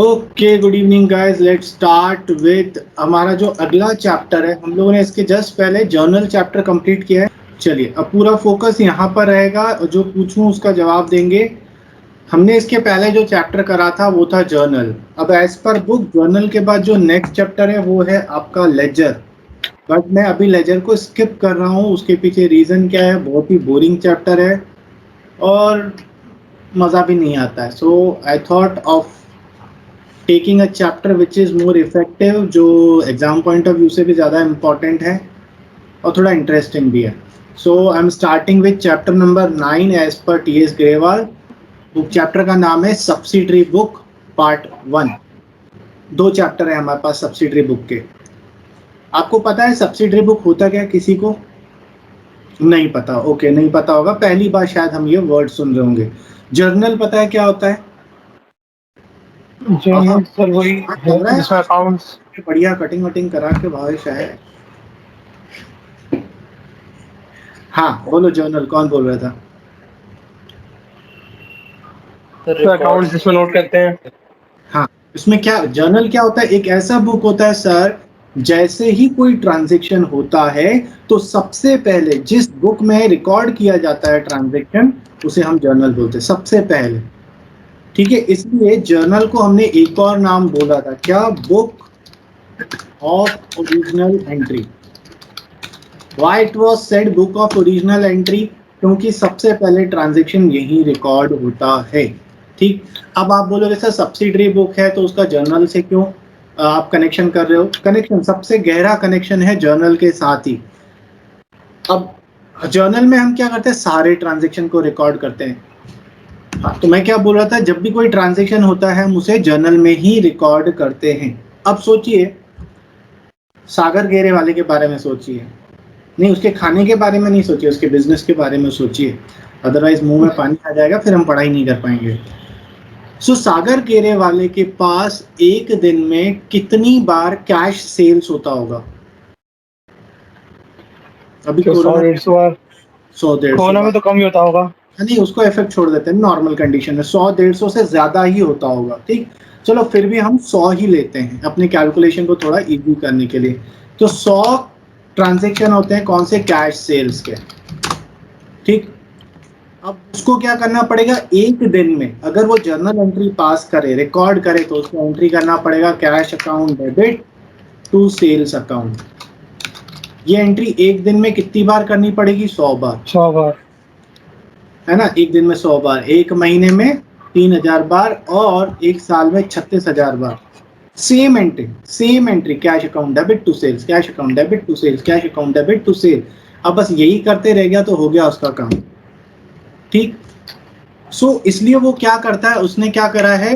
Okay, good evening guys. Let's start with हमारा जो अगला चैप्टर है। हम लोगों ने इसके जस्ट पहले जर्नल चैप्टर कंप्लीट किया है। चलिए, अब पूरा फोकस यहाँ पर रहेगा और जो पूछूं उसका जवाब देंगे। हमने इसके पहले जो चैप्टर करा था वो था जर्नल। अब एज पर बुक जर्नल के बाद जो नेक्स्ट चैप्टर है वो है आपका लेजर। बट मैं अभी लेजर को स्किप कर रहा हूँ। उसके पीछे रीज़न क्या है? बहुत ही बोरिंग चैप्टर है और मज़ा भी नहीं आता है। So I thought of taking a chapter which is more effective, जो एग्जाम पॉइंट ऑफ व्यू से भी ज़्यादा इम्पॉर्टेंट है और थोड़ा इंटरेस्टिंग भी है। So I am starting with chapter number 9 as per T S. Grewal. Book chapter का नाम है सब्सिडरी बुक पार्ट 1। दो चैप्टर है हमारे पास सब्सिडरी बुक के। आपको पता है सब्सिडरी बुक होता क्या? किसी को नहीं पता? ओके, नहीं पता होगा, पहली बार शायद हम ये वर्ड सुन रहे होंगे। जर्नल पता है क्या होता है? जर्नल सर वही है चल रहा जिसमें है अकाउंट्स। बढ़िया कटिंग वटिंग करा के भाई शायद। हाँ बोलो, जर्नल कौन बोल रहा था? अकाउंट्स जिसमें नोट करते हैं। हाँ, इसमें क्या जर्नल क्या होता है? एक ऐसा बुक होता है सर, जैसे ही कोई ट्रांजैक्शन होता है तो सबसे पहले जिस बुक में रिकॉर्ड किया जाता है ट्रांजैक्शन, उसे हम जर्नल बोलते हैं सबसे पहले। ठीक है, इसलिए जर्नल को हमने एक और नाम बोला था, क्या? Book of original entry. Why it was said book of original entry? क्योंकि सबसे पहले ट्रांजैक्शन यही रिकॉर्ड होता है। ठीक, अब आप बोलोगे सर सब्सिडरी बुक है तो उसका जर्नल से क्यों आप कनेक्शन कर रहे हो? कनेक्शन, सबसे गहरा कनेक्शन है जर्नल के साथ ही। अब जर्नल में हम क्या करते हैं? सारे ट्रांजैक्शन को रिकॉर्ड करते हैं। हाँ, तो मैं क्या बोल रहा था, जब भी कोई ट्रांजैक्शन होता है हम उसे जर्नल में ही रिकॉर्ड करते हैं। अब सोचिए, सागर गेरे वाले के बारे में सोचिए, नहीं उसके खाने के बारे में नहीं सोचिए, उसके बिजनेस के बारे में सोचिए, अदरवाइज मुंह में पानी आ जाएगा, फिर हम पढ़ाई नहीं कर पाएंगे। सो सागर केरे वाले के पास एक दिन में कितनी बार कैश सेल्स होता होगा? अभी तो 100 कोरोना 150 बार। 100-150 कोरोना बार। में तो कम ही होता होगा। नहीं, उसको इफेक्ट छोड़ देते हैं, नॉर्मल कंडीशन में 100-150 से ज्यादा ही होता होगा। ठीक, चलो फिर भी हम 100 ही लेते हैं अपने कैलकुलेशन को थोड़ा इजी करने के लिए। तो 100 ट्रांजेक्शन होते हैं कौन से? कैश सेल्स के। ठीक, अब उसको क्या करना पड़ेगा? एक दिन में अगर वो जर्नल एंट्री पास करे, रिकॉर्ड करे, तो उसको एंट्री करना पड़ेगा cash account debit to sales account. ये एंट्री एक दिन में कितनी बार करनी पड़ेगी? 100 बार, 100 बार। है ना? एक दिन में 100 बार, एक महीने में 3000 बार और एक साल में 36,000 बार। Same entry, same entry, cash account debit to sales, cash account debit to sales, cash account debit to sale. अब बस यही करते रह गया तो हो गया उसका काम। ठीक, इसलिए वो क्या करता है, उसने क्या करा है,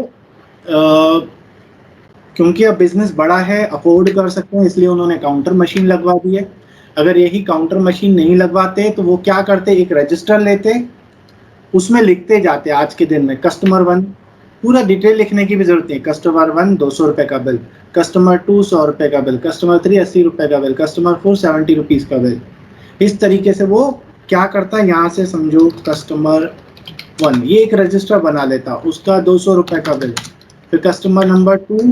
क्योंकि अब बिजनेस बड़ा है, अफोर्ड कर सकते हैं, इसलिए उन्होंने काउंटर मशीन लगवा दी है। अगर यही काउंटर मशीन नहीं लगवाते तो वो क्या करते? एक रजिस्टर लेते, उसमें लिखते जाते आज के दिन में कस्टमर 1, पूरा डिटेल लिखने की भी जरूरत नहीं, कस्टमर 1 200 रुपए का बिल, कस्टमर 2 100 रुपए का बिल, कस्टमर 3 80 रुपए का बिल, कस्टमर 4 70 रुपीज का बिल। इस तरीके से वो क्या करता है, यहाँ से समझो कस्टमर 1 ये एक रजिस्टर बना लेता, उसका 200 रुपए का बिल, फिर कस्टमर नंबर 2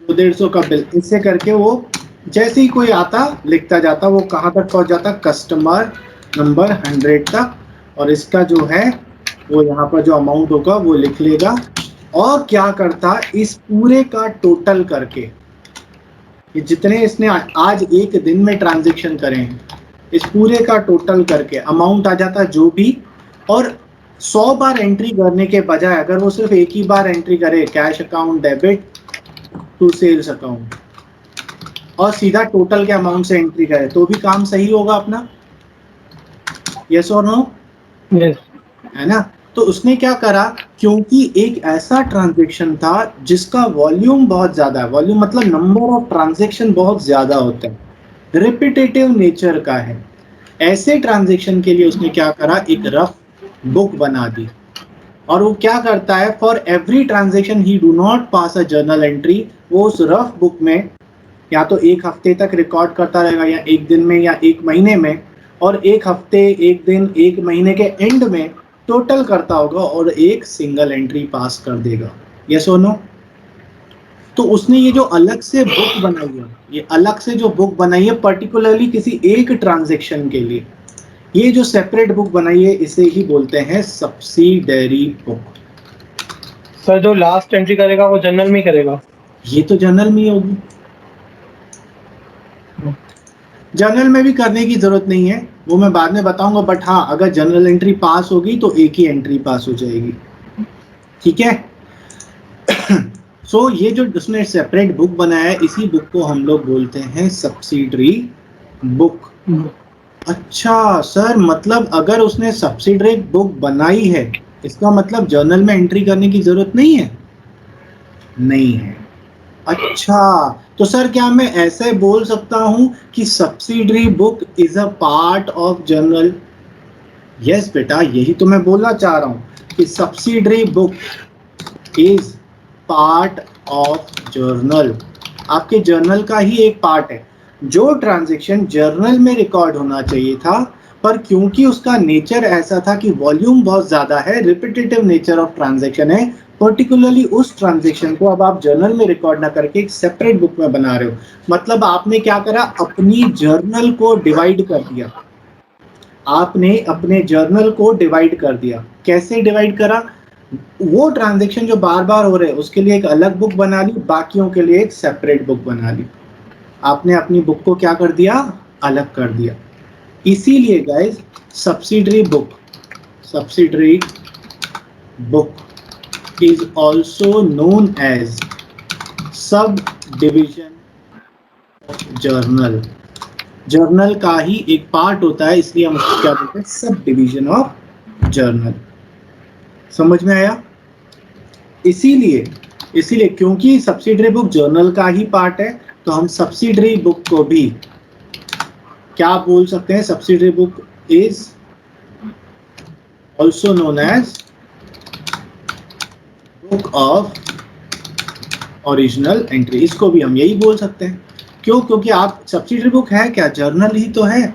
150 का बिल। इससे करके वो जैसे ही कोई आता लिखता जाता, वो कहाँ तक पहुंच जाता? कस्टमर नंबर 100 तक। और इसका जो है वो यहाँ पर जो अमाउंट होगा वो लिख लेगा। और क्या करता, इस पूरे का टोटल करके, ये जितने इसने आज एक दिन में ट्रांजेक्शन करे हैं, इस पूरे का टोटल करके अमाउंट आ जाता जो भी। और 100 बार एंट्री करने के बजाय अगर वो सिर्फ एक ही बार एंट्री करे, cash account debit to sales account, और सीधा टोटल के अमाउंट से एंट्री करे, तो भी काम सही होगा अपना। यस और नो? यस। है ना? तो उसने क्या करा, क्योंकि एक ऐसा ट्रांजैक्शन था जिसका वॉल्यूम बहुत ज्यादा है, वॉल्यूम मतलब नंबर ऑफ ट्रांजैक्शन बहुत ज्यादा होता है, रिपीटेटिव नेचर का है, ऐसे ट्रांजैक्शन के लिए उसने क्या करा, एक रफ बुक बना दी। और वो क्या करता है, for every transaction he do not pass a journal entry. वो उस रफ बुक में या तो एक हफ्ते तक रिकॉर्ड करता रहेगा, या एक दिन में, या एक महीने में, और एक हफ्ते, एक दिन, एक महीने के एंड में टोटल करता होगा और एक सिंगल एंट्री पास कर देगा। यस और नो? तो उसने ये जो अलग से बुक बनाई है, ये अलग से जो बुक बनाई है पर्टिकुलरली किसी एक ट्रांजैक्शन के लिए, ये जो सेपरेट बुक बनाई है इसे ही बोलते हैं सब्सिडरी बुक। सर जो लास्ट एंट्री करेगा वो जर्नल में ही करेगा। ये तो जर्नल में ही होगी, जर्नल में भी करने की जरूरत नहीं है, वो मैं बाद में बताऊंगा, बट हाँ अगर जर्नल एंट्री पास होगी तो एक ही एंट्री पास हो जाएगी। ठीक है। सो ये जो उसने सेपरेट बुक बनाया है इसी बुक को हम लोग बोलते हैं सब्सिडरी बुक। अच्छा सर, मतलब अगर उसने सब्सिडरी बुक बनाई है इसका मतलब जर्नल में एंट्री करने की जरूरत नहीं है? नहीं है। अच्छा, तो सर क्या मैं ऐसे बोल सकता हूं कि subsidiary book is a part of journal? Yes बेटा, यही तो मैं बोलना चाह रहा हूं कि subsidiary book is part of journal, आपके जर्नल का ही एक पार्ट है। जो ट्रांजैक्शन जर्नल में रिकॉर्ड होना चाहिए था, पर क्योंकि उसका नेचर ऐसा था कि वॉल्यूम बहुत ज्यादा है, रिपीटेटिव नेचर ऑफ ट्रांजैक्शन है, पर्टिकुलरली उस ट्रांजैक्शन को अब आप जर्नल में रिकॉर्ड ना करके एक सेपरेट बुक में बना रहे हो। मतलब आपने क्या करा, अपनी जर्नल को डिवाइड कर दिया। आपने अपने जर्नल को डिवाइड कर दिया। कैसे डिवाइड करा? वो ट्रांजैक्शन जो बार बार हो रहे हैं उसके लिए एक अलग बुक बना ली, बाकियों के लिए एक सेपरेट बुक बना ली। आपने अपनी बुक को क्या कर दिया, अलग कर दिया। इसीलिए guys subsidiary book is also known as sub division of journal. Journal का ही एक पार्ट होता है, इसलिए हम उसको क्या बोलते हैं, सब डिविजन ऑफ जर्नल। समझ में आया? इसीलिए क्योंकि सब्सिडरी बुक जर्नल का ही पार्ट है तो हम सब्सिडरी बुक को भी क्या बोल सकते हैं, subsidiary book is also known as book of original entry. इसको भी हम यही बोल सकते हैं। क्यों? क्योंकि आप सब्सिडरी बुक है क्या, जर्नल ही तो है।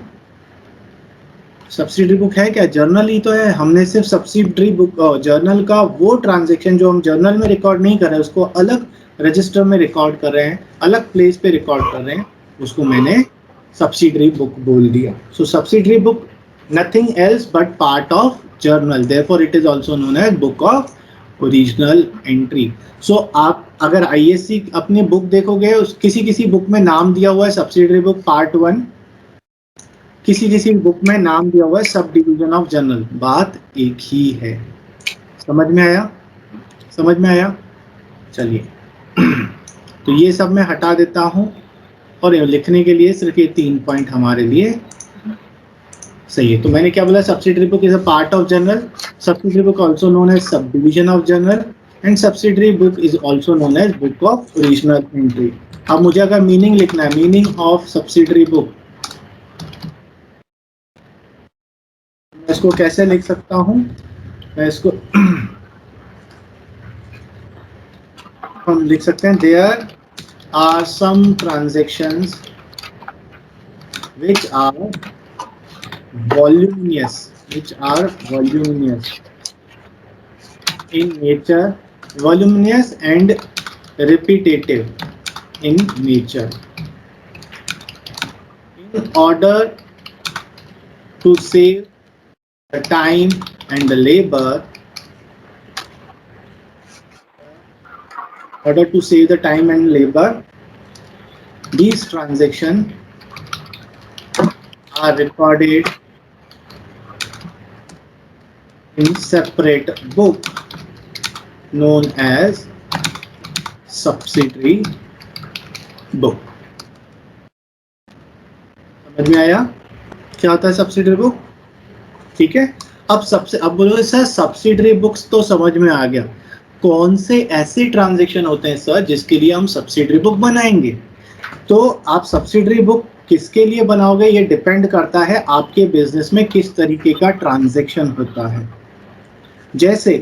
सब्सिडरी बुक है क्या, जर्नल ही तो है। हमने सिर्फ सब्सिडरी बुक जर्नल का वो ट्रांजैक्शन जो हम जर्नल में रिकॉर्ड नहीं कर रहे उसको अलग रजिस्टर में रिकॉर्ड कर रहे हैं, अलग प्लेस पे रिकॉर्ड कर रहे हैं, उसको मैंने सब्सिडरी बुक बोल दिया। So subsidiary book nothing else but part of journal, therefore it is also known as book of original entry. So आप अगर आईएससी अपनी बुक देखोगे, उस किसी बुक में नाम दिया हुआ है सब्सिडरी बुक पार्ट 1, किसी बुक में नाम दिया हुआ है सब डिवीजन ऑफ जर्नल, बात एक ही है। समझ में आया? समझ में आया? चलिए तो ये सब मैं हटा देता हूं और लिखने के लिए सिर्फ ये 3 पॉइंट हमारे लिए सही है। तो मैंने क्या बोला, subsidiary book is a part of journal, subsidiary book also known as sub division of journal, and subsidiary book is also known as book of original entry. अब मुझे अगर मीनिंग लिखना है, मीनिंग ऑफ सब्सिडरी बुक, इसको कैसे लिख सकता हूं मैं इसको हम लिख सकते हैं, there are some transactions which are voluminous in nature, voluminous and repetitive in nature, in order to save the time and the labor, these transactions are recorded in separate book known as subsidiary book। समझ में आया क्या होता है subsidiary book? ठीक है। अब बोलोगे सर सब्सिडरी बुक्स तो समझ में आ गया, कौन से ऐसे ट्रांजैक्शन होते हैं सर जिसके लिए हम सब्सिडरी बुक बनाएंगे? तो आप सब्सिडरी बुक किसके लिए बनाओगे ये डिपेंड करता है आपके बिजनेस में किस तरीके का ट्रांजैक्शन होता है। जैसे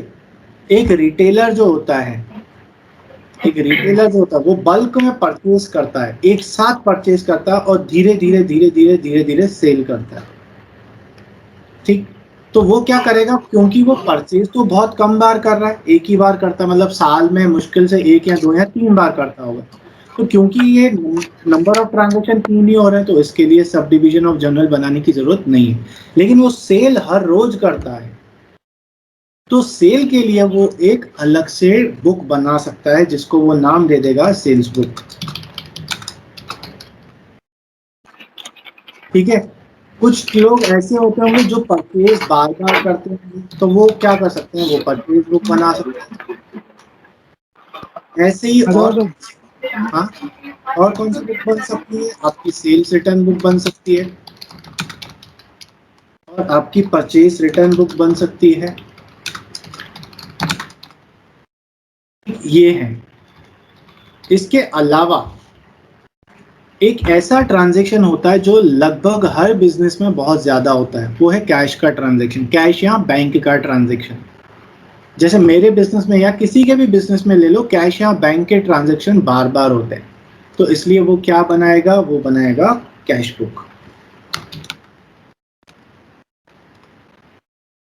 एक रिटेलर जो होता है वो बल्क में परचेज करता है, एक साथ परचेज करता है और धीरे धीरे सेल करता है। ठीक, तो वो क्या करेगा, क्योंकि वो परचेज तो बहुत कम बार कर रहा है, एक ही बार करता है, मतलब साल में मुश्किल से 1 या 2 या 3 बार करता होगा। तो क्योंकि ये नंबर ऑफ ट्रांजैक्शन 3 ही हो रहे हैं, तो इसके लिए सब डिवीजन ऑफ जर्नल बनाने की जरूरत नहीं है। लेकिन वो सेल हर रोज करता है, तो सेल के लिए वो एक अलग से बुक बना सकता है, जिसको वो नाम दे देगा सेल्स बुक। ठीक है। कुछ लोग ऐसे होते होंगे जो परचेज बार बार करते हैं, तो वो क्या कर सकते हैं, वो परचेज बुक बना सकते हैं। ऐसे ही अच्छा और, तो हाँ, और कौन सी बुक बन सकती है, आपकी सेल्स रिटर्न बुक बन सकती है, और आपकी परचेज रिटर्न बुक बन सकती है। ये है। इसके अलावा एक ऐसा ट्रांजैक्शन होता है जो लगभग हर बिजनेस में बहुत ज्यादा होता है, वो है कैश का ट्रांजैक्शन, कैश या बैंक का ट्रांजैक्शन। जैसे मेरे बिजनेस में या किसी के भी बिजनेस में ले लो, कैश या बैंक के ट्रांजैक्शन बार बार होते हैं, तो इसलिए वो क्या बनाएगा, वो बनाएगा कैश बुक।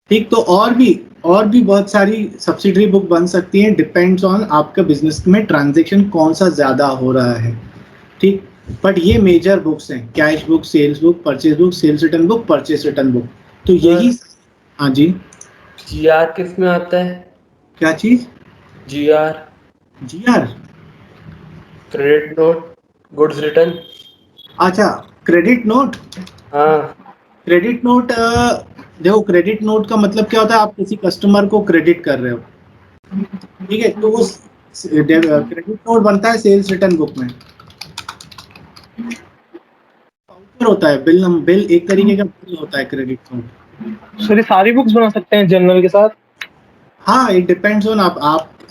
ठीक, तो और भी बहुत सारी सब्सिडरी बुक बन सकती हैं, डिपेंड्स ऑन आपका बिजनेस में ट्रांजैक्शन कौन सा ज्यादा हो रहा है। ठीक, बट ये मेजर बुक्स हैं, cash book, sales book, purchase book, sales return book, purchase return book. तो यही, हाँ जी, जीआर किस में आता है? क्या चीज, GR GR? Credit note, goods return. अच्छा, क्रेडिट नोट। हाँ। क्रेडिट नोट, देखो क्रेडिट नोट का मतलब क्या होता है, आप किसी कस्टमर को क्रेडिट कर रहे हो, ठीक है, तो वो क्रेडिट नोट बनता है सेल्स रिटर्न बुक में। वाउचर होता है, बिल एक तरीके का बिल होता है क्रेडिट नोट। सर ये सारी बुक्स बना सकते हैं जर्नल के साथ? हाँ, इट डिपेंड्स ऑन आप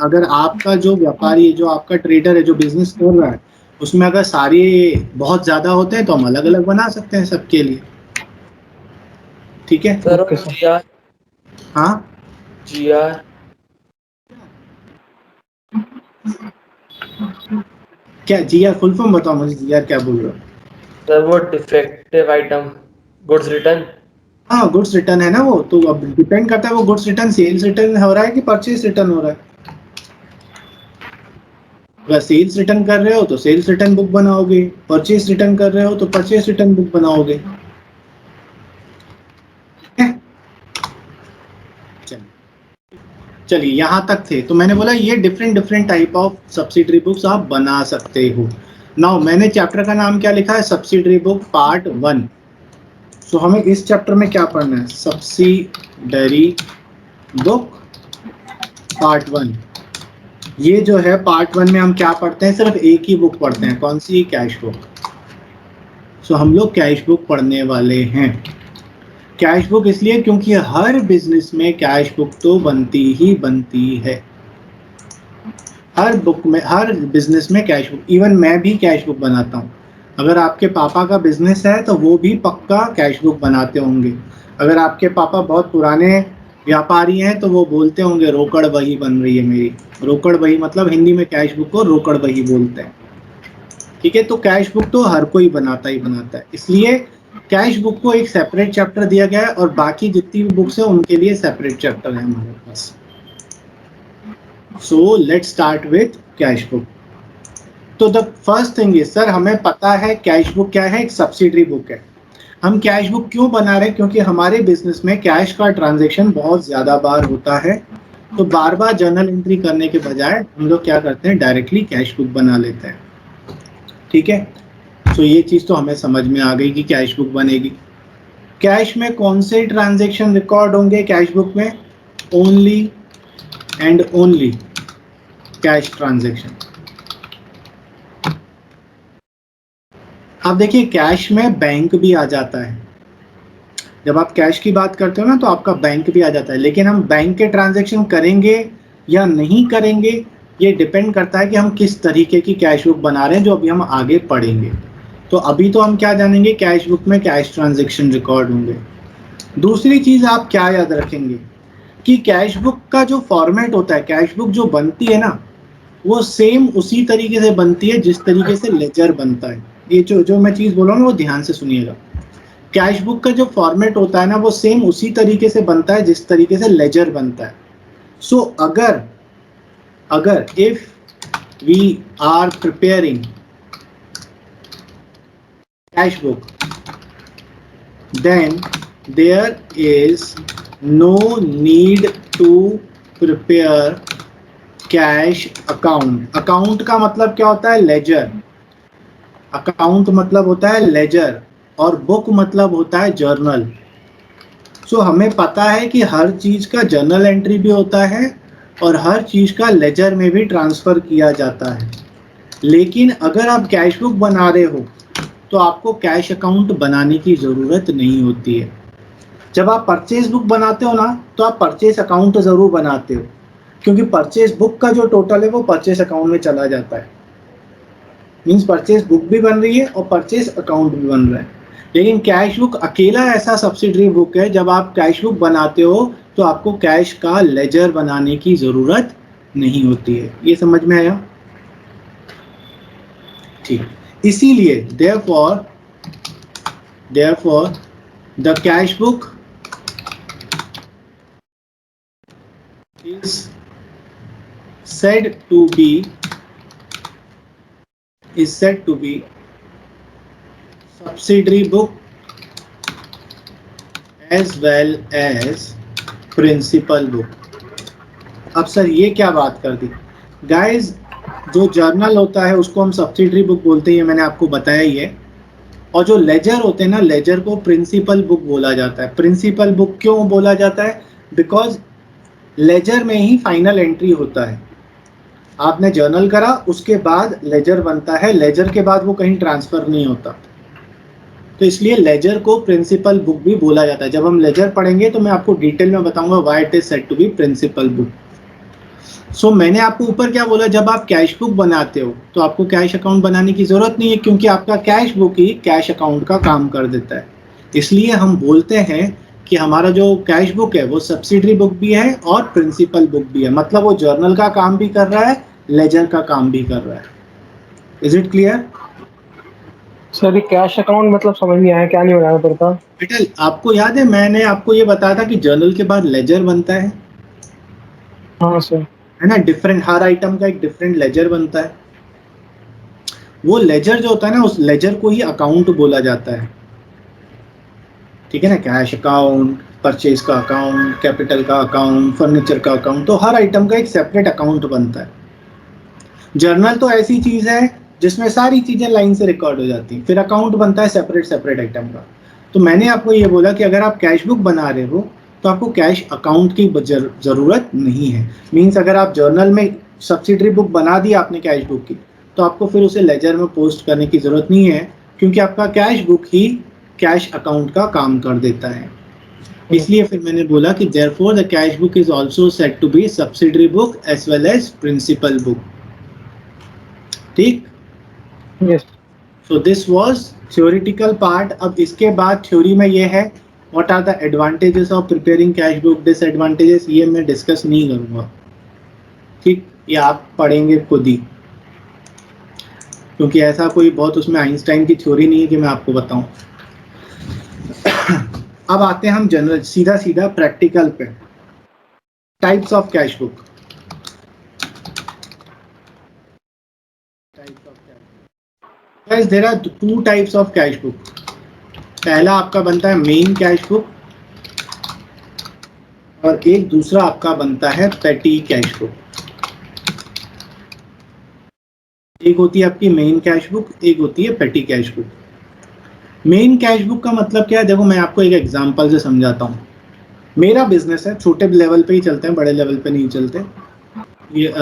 अगर आपका जो व्यापारी है, जो आपका ट्रेडर है, जो बिजनेस कर रहा है, उसमें अगर सारे बहुत ज्यादा होते हैं तो हम अलग अलग बना सकते हैं सबके लिए। ठीक है। सर ओके और सर। जीआर? हाँ, जीआर क्या जीआर फुल फॉर्म बताओ मुझे, जीआर क्या बोल रहे हो? सर वो डिफेक्टिव आइटम, गुड्स रिटर्न। हाँ, गुड्स रिटर्न है ना वो, तो अब डिपेंड करता है वो गुड्स रिटर्न सेल्स रिटर्न हो रहा है कि परचेज रिटर्न हो रहा है। अगर सेल्स रिटर्न कर रहे हो तो सेल्स रिटर्न बुक बनाओगे, परचेज रिटर्न कर रहे हो तो परचेज रिटर्न बुक बनाओगे। चलिए यहाँ तक थे, तो मैंने बोला ये different different type of subsidiary books आप बना सकते हो। नाउ मैंने चैप्टर का नाम क्या लिखा है, सब्सिडरी बुक पार्ट 1। तो हमें इस चैप्टर में क्या पढ़ना है, सब्सिडरी बुक पार्ट 1। ये जो है पार्ट 1 में हम क्या पढ़ते हैं, सिर्फ एक ही बुक पढ़ते हैं, कौन सी, कैश बुक। सो हम लोग कैश बुक पढ़ने वाले हैं। कैश बुक इसलिए क्योंकि हर बिजनेस में कैश बुक तो बनती ही बनती है, हर बुक में, हर बिजनेस में कैश बुक। इवन मैं भी कैश बुक बनाता हूँ। अगर आपके पापा का बिजनेस है तो वो भी पक्का कैश बुक बनाते होंगे। अगर आपके पापा बहुत पुराने व्यापारी हैं तो वो बोलते होंगे रोकड़ बही बन रही है मेरी। रोकड़ बही मतलब हिंदी में कैश बुक को रोकड़ बही बोलते हैं। ठीक है, तो कैश बुक तो हर कोई बनाता ही बनाता है, इसलिए कैश बुक को एक सेपरेट चैप्टर दिया गया है, और बाकी जितनी भी बुक्स हैं उनके लिए सेपरेट चैप्टर है हमारे पास। So let's start with cash book. तो the first thing is, sir हमें पता है कैश बुक क्या है, एक सब्सिडरी बुक है। हम कैश बुक क्यों बना रहे हैं, क्योंकि हमारे बिजनेस में कैश का ट्रांजैक्शन बहुत ज्यादा बार होता है, तो बार बार जर्नल एंट्री करने के बजाय हम लोग क्या करते हैं, डायरेक्टली कैश बुक बना लेते हैं। ठीक है, तो ये चीज तो हमें समझ में आ गई कि कैश बुक बनेगी। कैश में कौन से ट्रांजैक्शन रिकॉर्ड होंगे कैश बुक में, only and only cash transaction. अब देखिए कैश में बैंक भी आ जाता है, जब आप कैश की बात करते हो ना तो आपका बैंक भी आ जाता है, लेकिन हम बैंक के ट्रांजैक्शन करेंगे या नहीं करेंगे ये डिपेंड करता है कि हम किस तरीके की कैश बुक बना रहे हैं, जो अभी हम आगे पढ़ेंगे। तो अभी तो हम क्या जानेंगे, कैश बुक में कैश ट्रांजैक्शन रिकॉर्ड होंगे। दूसरी चीज आप क्या याद रखेंगे कि कैश बुक का जो फॉर्मेट होता है, कैश बुक जो बनती है ना, वो सेम उसी तरीके से बनती है जिस तरीके से लेजर बनता है। ये जो मैं चीज बोल रहा हूँ ना वो ध्यान से सुनिएगा। कैश बुक का जो फॉर्मेट होता है ना वो सेम उसी तरीके से बनता है जिस तरीके से लेजर बनता है. सो अगर if we are preparing cash book, then there is no need to prepare cash account. Account का मतलब क्या होता है? लेजर. अकाउंट मतलब होता है लेजर और बुक मतलब होता है जर्नल. सो हमें पता है कि हर चीज का जर्नल एंट्री भी होता है और हर चीज का लेजर में भी ट्रांसफर किया जाता है. लेकिन अगर आप कैश बुक बना रहे हो तो आपको कैश अकाउंट बनाने की ज़रूरत नहीं होती है. जब आप परचेज बुक बनाते हो ना तो आप परचेज अकाउंट ज़रूर बनाते हो, क्योंकि परचेज बुक का जो टोटल है वो परचेज अकाउंट में चला जाता है. मीन्स परचेज बुक भी बन रही है और परचेज अकाउंट भी बन रहा है. लेकिन कैश बुक अकेला ऐसा सब्सिडरी बुक है, जब आप कैश बुक बनाते हो तो आपको कैश का लेजर बनाने की ज़रूरत नहीं होती है. ये समझ में आया? ठीक. इसीलिए therefore the cash book is said to be subsidiary book as well as principal book. अब सर ये क्या बात कर दी गाइज? जो जर्नल होता है उसको हम सब्सिडरी बुक बोलते हैं, मैंने आपको बताया ही है. और जो लेजर होते हैं ना, लेजर को प्रिंसिपल बुक बोला जाता है. प्रिंसिपल बुक क्यों बोला जाता है? बिकॉज लेजर में ही फाइनल एंट्री होता है. आपने जर्नल करा, उसके बाद लेजर बनता है, लेजर के बाद वो कहीं ट्रांसफर नहीं होता. तो इसलिए लेजर को प्रिंसिपल बुक भी बोला जाता है. जब हम लेजर पढ़ेंगे तो मैं आपको डिटेल में बताऊंगा why it is said to be principal book. So मैंने आपको ऊपर क्या बोला, जब आप कैश बुक बनाते हो तो आपको कैश अकाउंट बनाने की ज़रूरत नहीं है, क्योंकि आपका कैश बुक ही कैश अकाउंट का काम कर देता है. इसलिए हम बोलते हैं कि हमारा जो कैश बुक है वो सब्सिडरी बुक भी है और प्रिंसिपल बुक भी है. मतलब वो जर्नल का काम भी कर रहा है, लेजर का काम भी कर रहा है. Is it clear? सर ये कैश अकाउंट मतलब समझ नहीं आया, क्या नहीं बनाना पड़ता? बेटा आपको याद है मैंने आपको ये बताया था कि जर्नल के बाद लेजर बनता है. हाँ सर. है ना, डिफरेंट, हर आइटम का एक डिफरेंट लेजर बनता है. वो लेजर जो होता है ना, उस लेजर को ही अकाउंट बोला जाता है. ठीक है ना, कैश अकाउंट, परचेज का अकाउंट, कैपिटल का अकाउंट, फर्नीचर का अकाउंट, तो हर आइटम का एक सेपरेट अकाउंट बनता है. जर्नल तो ऐसी चीज है जिसमें सारी चीजें लाइन से रिकॉर्ड हो जाती हैं, फिर अकाउंट बनता है सेपरेट आइटम का. तो मैंने आपको ये बोला कि अगर आप कैश बुक बना रहे हो तो आपको कैश अकाउंट की ज़रूरत नहीं है. मीन्स अगर आप जर्नल में सब्सिडरी बुक बना दी आपने कैश बुक की, तो आपको फिर उसे लेजर में पोस्ट करने की ज़रूरत नहीं है, क्योंकि आपका कैश बुक ही कैश अकाउंट का काम कर देता है. इसलिए फिर मैंने बोला कि therefore the cash book is also said to be subsidiary book as well as principal book. ठीक. Yes. So this was theoretical part. अब इसके बाद थ्योरी में ये है what are the advantages of preparing cash book. Disadvantages ये मैं discuss नहीं करूँगा. ठीक, ये आप पढ़ेंगे खुद ही, क्योंकि ऐसा कोई बहुत उसमें आइंस्टाइन की थ्योरी नहीं है कि मैं आपको बताऊं. अब आते हैं हम जनरल सीधा प्रैक्टिकल पे. Types of cash book. Guys, there are two types of cash book. पहला आपका बनता है मेन कैश बुक और एक दूसरा आपका बनता है पेटी कैश बुक. एक होती है आपकी मेन कैश बुक, एक होती है पेटी cash book. Main cash book का मतलब क्या है? देखो मैं आपको एक एग्जांपल से समझाता हूँ. मेरा बिजनेस है, छोटे लेवल पे ही चलते हैं, बड़े लेवल पे नहीं चलते. ये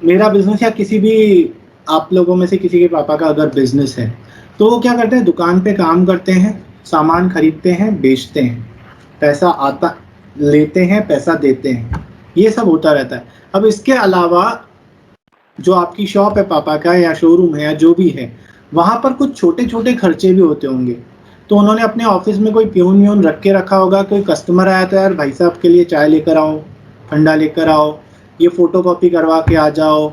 मेरा बिजनेस या किसी भी आप लोगों में से किसी के पापा का अगर बिजनेस है तो वो क्या करते हैं, दुकान पे काम करते हैं, सामान खरीदते हैं, बेचते हैं, पैसा आता, लेते हैं, पैसा देते हैं, ये सब होता रहता है. अब इसके अलावा जो आपकी शॉप है पापा का या शोरूम है या जो भी है, वहाँ पर कुछ छोटे छोटे खर्चे भी होते होंगे. तो उन्होंने अपने ऑफिस में कोई प्यून व्यून रख के रखा होगा. कोई कस्टमर आया तो यार भाई साहब के लिए चाय लेकर आओ, ठंडा लेकर आओ, ये फोटो कॉपी करवा के आ जाओ,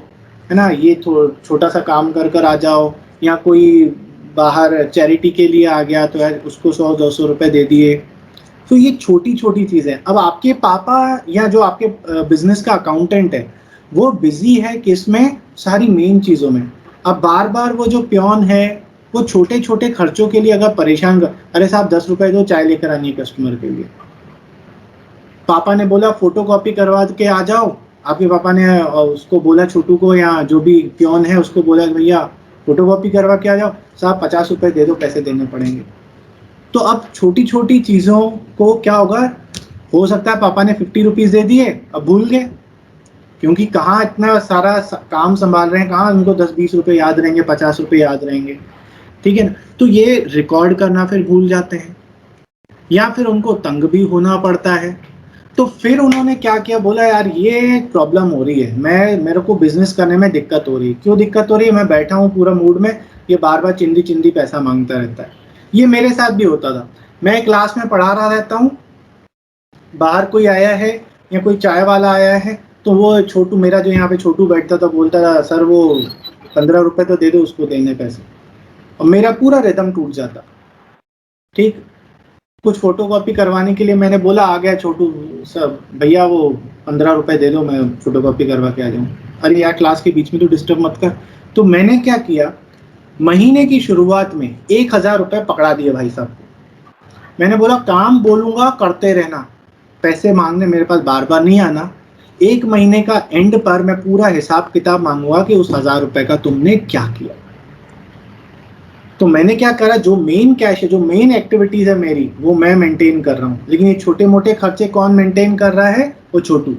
है ना, ये छोटा सा काम कर आ जाओ, या कोई बाहर चैरिटी के लिए आ गया तो यार उसको 100-200 रुपए दे दिए। तो ये छोटी छोटी चीज़ें। अब आपके पापा या जो आपके बिजनेस का अकाउंटेंट है वो बिजी है किसमें, सारी मेन चीज़ों में। अब बार बार वो जो प्योन है वो छोटे छोटे खर्चों के लिए अगर परेशान कर, अरे साहब 10 रुपए दो, चाय लेकर आनी है कस्टमर के लिए। पापा ने बोला फोटो कॉपी करवा के आ जाओ, आपके पापा ने उसको बोला छोटू को या जो भी प्योन है उसको बोला भैया फोटो कॉपी करवा के आ जाओ, साहब 50 रुपए दे दो, पैसे देने पड़ेंगे। तो अब छोटी छोटी चीज़ों को क्या होगा, हो सकता है पापा ने 50 रुपीज़ दे दिए, अब भूल गए, क्योंकि कहाँ इतना सारा काम संभाल रहे हैं, कहाँ उनको 10-20 रुपए याद रहेंगे, 50 रुपए याद रहेंगे, ठीक है ना। तो ये रिकॉर्ड करना फिर भूल जाते हैं, या फिर उनको तंग भी होना पड़ता है। तो फिर उन्होंने क्या किया, बोला यार ये प्रॉब्लम हो रही है, मेरे को बिजनेस करने में दिक्कत हो रही है। क्यों दिक्कत हो रही है, मैं बैठा हूँ पूरा मूड में, ये बार बार चिंदी चिंदी पैसा मांगता रहता है। ये मेरे साथ भी होता था, मैं क्लास में पढ़ा रहा रहता हूँ, बाहर कोई आया है या कोई चाय वाला आया है तो वो छोटू, मेरा जो यहाँ पे छोटू बैठता था, बोलता था सर वो 15 रुपए तो दे दो, उसको देने पैसे, और मेरा पूरा रिदम टूट जाता। ठीक, कुछ फोटो कॉपी करवाने के लिए मैंने बोला, आ गया छोटू, सब भैया वो 15 रुपए दे दो, मैं फोटो कॉपी करवा के आ जाऊँ। अरे यार क्लास के बीच में तो डिस्टर्ब मत कर। तो मैंने क्या किया, महीने की शुरुआत में 1000 रुपए पकड़ा दिए भाई साहब को। मैंने बोला काम बोलूंगा करते रहना, पैसे मांगने मेरे पास बार बार नहीं आना। 1 महीने का एंड पर मैं पूरा हिसाब किताब मांगूंगा कि उस 1000 रुपए का तुमने क्या किया। तो मैंने क्या करा, जो मेन कैश है, जो मेन एक्टिविटीज है मेरी, वो मैं मेंटेन कर रहा हूँ, लेकिन ये छोटे मोटे खर्चे कौन मेंटेन कर रहा है, वो छोटू।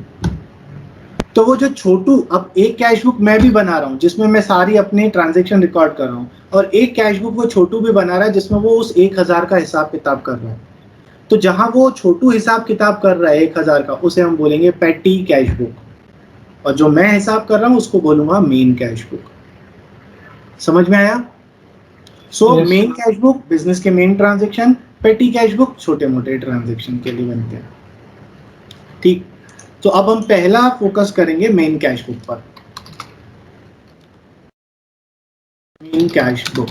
तो वो जो छोटू, अब एक कैश बुक मैं भी बना रहा हूँ जिसमें मैं सारी अपने ट्रांजेक्शन रिकॉर्ड कर रहा हूँ, और एक कैश बुक वो छोटू भी बना रहा है जिसमें वो उस 1000 का हिसाब किताब कर रहा है। तो जहां वो छोटू हिसाब किताब कर रहा है 1000 का, उसे हम बोलेंगे पेटी कैश बुक, और जो मैं हिसाब कर रहा हूँ उसको बोलूंगा मेन कैश बुक। समझ में आया? So Yes. Main cash book business के main transaction, petty cash book छोटे मोटे ट्रांजेक्शन के लिए बनते हैं। ठीक, तो अब हम पहला फोकस करेंगे मेन कैश बुक पर। Main cash book.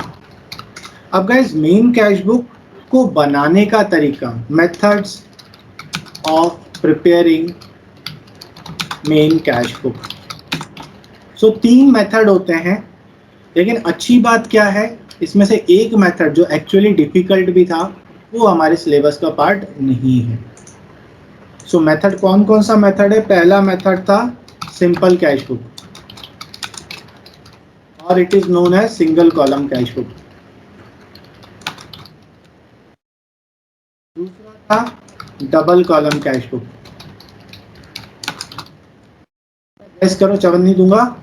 अब गाइस मेन कैश बुक को बनाने का तरीका, methods of preparing main cash book. So 3 method होते हैं, लेकिन अच्छी बात क्या है, इसमें से एक मेथड जो एक्चुअली डिफिकल्ट भी था वो हमारे सिलेबस का पार्ट नहीं है। सो मेथड कौन कौन सा मेथड है? पहला मेथड था सिंपल कैश बुक, और it is known as single column cash book. दूसरा था double column cash book. Guess करो, चवन नहीं दूंगा।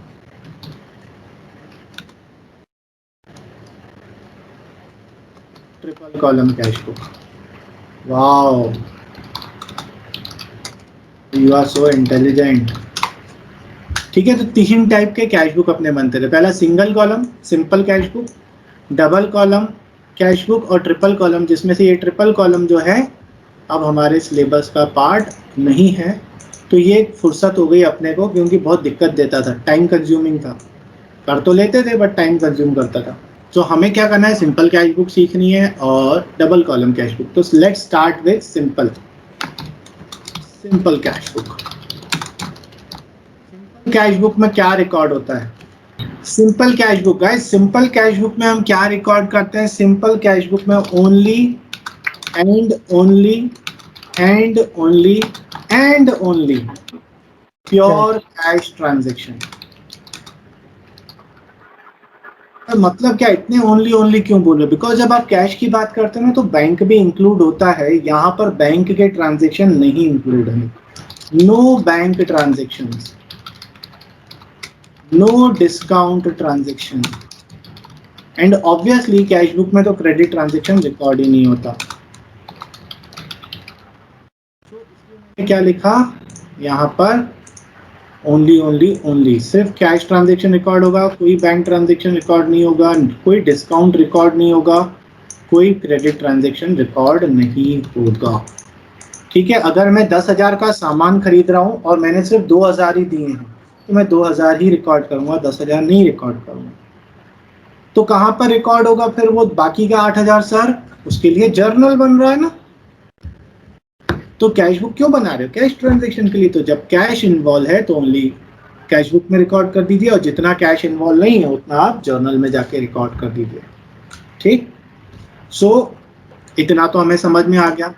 Triple column cash book. Wow, you are so intelligent. ठीक है, तो 3 टाइप के कैश बुक अपने बनते थे। पहला single column simple cash book, double column cash book, और ट्रिपल कॉलम, जिसमें से ये ट्रिपल कॉलम जो है अब हमारे सिलेबस का पार्ट नहीं है। तो ये फुर्सत हो गई अपने को, क्योंकि बहुत दिक्कत देता था, टाइम कंज्यूमिंग था। कर तो लेते थे बट टाइम कंज्यूम करता था। तो हमें क्या करना है, सिंपल कैश बुक सीखनी है और डबल कॉलम कैश बुक। तो let's start with simple cash book. Cash book में क्या रिकॉर्ड होता है? Simple cash book guys, simple cash book में हम क्या रिकॉर्ड करते हैं? सिंपल कैश बुक में only and only pure cash transaction. मतलब क्या, इतने ओनली क्यों बोल रहे? बिकॉज जब आप कैश की बात करते हैं ना तो बैंक भी इंक्लूड होता है, यहाँ पर बैंक के ट्रांजेक्शन नहीं इंक्लूड है। No bank transaction, no discount transaction, and obviously cash book में तो क्रेडिट ट्रांजेक्शन रिकॉर्ड ही नहीं होता। क्या लिखा यहाँ पर? ओनली सिर्फ कैश ट्रांजेक्शन रिकॉर्ड होगा, कोई बैंक ट्रांजेक्शन रिकॉर्ड नहीं होगा, कोई डिस्काउंट रिकॉर्ड नहीं होगा, कोई क्रेडिट ट्रांजेक्शन रिकॉर्ड नहीं होगा। ठीक है, अगर मैं 10,000 का सामान खरीद रहा हूँ और मैंने सिर्फ 2,000 ही दिए हैं तो मैं 2,000 ही रिकॉर्ड करूंगा, 10,000 नहीं रिकॉर्ड करूंगा। तो कहां पर रिकॉर्ड होगा फिर वो बाकी का 8,000 सर? उसके लिए जर्नल बन रहा है ना। तो कैश बुक क्यों बना रहे हो? कैश ट्रांजेक्शन के लिए। तो जब कैश इन्वॉल्व है तो ओनली कैश बुक में रिकॉर्ड कर दीजिए, और जितना कैश इन्वॉल्व नहीं है उतना आप जर्नल में जाके रिकॉर्ड कर दीजिए। ठीक। सो इतना तो हमें समझ में आ गया।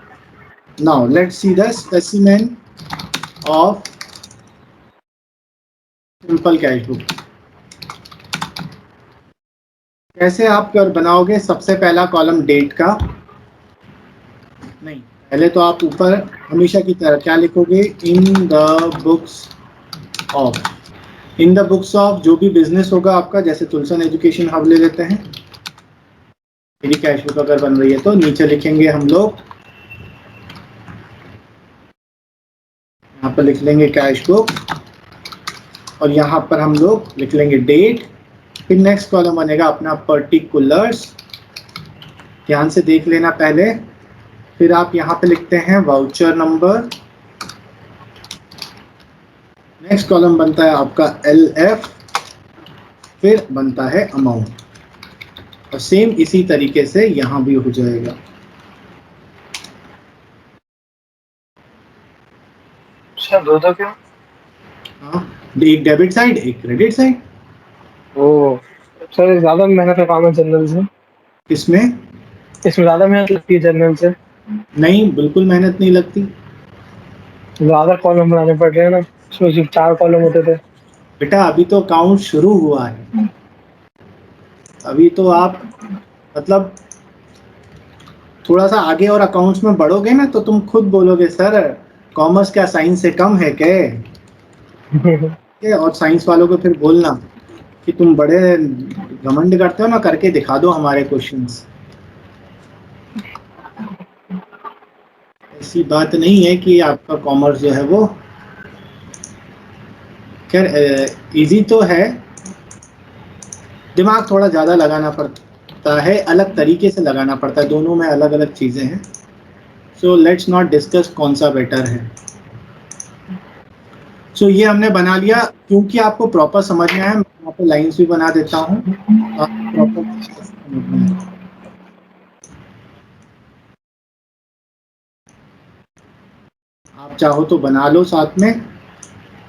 Now let's see the specimen of simple cash book. कैसे आप कर बनाओगे? सबसे पहला कॉलम डेट का, नहीं, पहले तो आप ऊपर हमेशा की तरह क्या लिखोगे? In the books of. In the books of जो भी बिजनेस होगा आपका, जैसे तुलसन एजुकेशन हब ले लेते हैं, मेरी कैश बुक अगर बन रही है तो नीचे लिखेंगे हम लोग, यहाँ पर लिख लेंगे कैश बुक, और यहाँ पर हम लोग लिख लेंगे डेट। फिर नेक्स्ट कॉलम बनेगा अपना पर्टिकुलर्स, ध्यान से देख लेना पहले। फिर आप यहाँ पे लिखते हैं वाउचर नंबर। नेक्स्ट कॉलम बनता है आपका LF, फिर बनता है अमाउंट, और सेम इसी तरीके से यहाँ भी हो जाएगा। सर दो दो क्यों? हाँ, एक डेबिट साइड एक क्रेडिट साइड। ओ सर, ज्यादा मेहनत का काम है जनरल से। इसमें इसमें ज्यादा मेहनत लगती है जनरल से। नहीं, बिल्कुल मेहनत नहीं लगती ज्यादा कॉलम बनाने पड़ रहे हैं ना, इसमें सिर्फ 4 कॉलम होते थे। बेटा। अभी तो अकाउंट शुरू हुआ है, अभी तो आप मतलब थोड़ा सा आगे और अकाउंट्स में बढ़ोगे ना तो तुम खुद बोलोगे सर कॉमर्स क्या साइंस से कम है क्या? और साइंस वालों को फिर बोलना कि तुम बड़े घमंड करते हो ना, करके दिखा दो हमारे क्वेश्चंस। ऐसी बात नहीं है कि आपका कॉमर्स जो है वो, खैर इजी तो है, दिमाग थोड़ा ज़्यादा लगाना पड़ता है, अलग तरीके से लगाना पड़ता है, दोनों में अलग अलग चीज़ें हैं। सो लेट्स नॉट डिस्कस कौन सा बेटर है। सो ये हमने बना लिया, क्योंकि आपको प्रॉपर समझ में आया मैं यहाँ पे लाइन्स भी बना देता हूँ, आप प्रॉपर समझ में आए। आप चाहो तो बना लो साथ में,